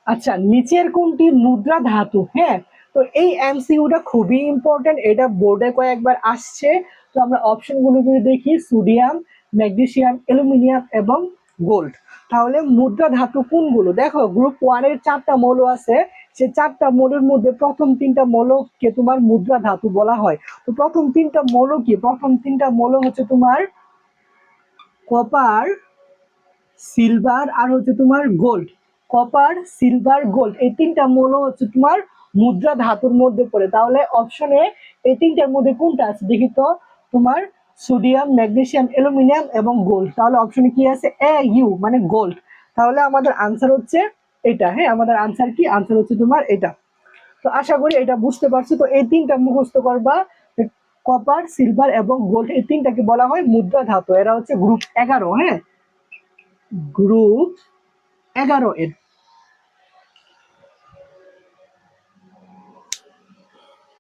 আচ্ছা, নিচের কোনটি মুদ্রা ধাতু? হ্যাঁ, তো এই এমসিইউটা খুবই ইম্পর্টেন্ট, এটা বোর্ডে কয়েকবার আসছে। তো আমরা অপশনগুলো যদি দেখি, সোডিয়াম, ম্যাগনেসিয়াম, অ্যালুমিনিয়াম এবং গোল্ড। তাহলে মুদ্রা ধাতু কোনগুলো? দেখো, গ্রুপ 1 এর 4টা মৌল আছে, সে 4টা মৌলের মধ্যে প্রথম 3টা মৌলকে তোমার মুদ্রা ধাতু বলা হয়। তো প্রথম 3টা মৌল কি? প্রথম 3টা মৌল হচ্ছে তোমার কপার, সিলভার আর হচ্ছে তোমার গোল্ড। কপার, সিলভার, গোল্ড, এই 3টা মৌল হচ্ছে তোমার মুদ্রা ধাতুর মধ্যে পড়ে। তাহলে অপশনে এই 3টার মধ্যে কোনটা আছে দেখি তো? তোমার সোডিয়াম, ম্যাগনেসিয়াম, অ্যালুমিনিয়াম এবং গোল্ড। তাহলে অপশনে কি আছে? এ ইউ মানে গোল্ড। তাহলে আমাদের আনসার হচ্ছে এটা। হ্যাঁ, আমাদের আনসার কি? আনসার হচ্ছে তোমার এটা। তো আশা করি এটা বুঝতে পারছো। তো এই 3টা মুখস্থ করবা, কপার, সিলভার এবং গোল্ড, এই 3টাকে বলা হয় মুদ্রা ধাতু। এরা হচ্ছে গ্রুপ 11। হ্যাঁ, গ্রুপ 11 এর।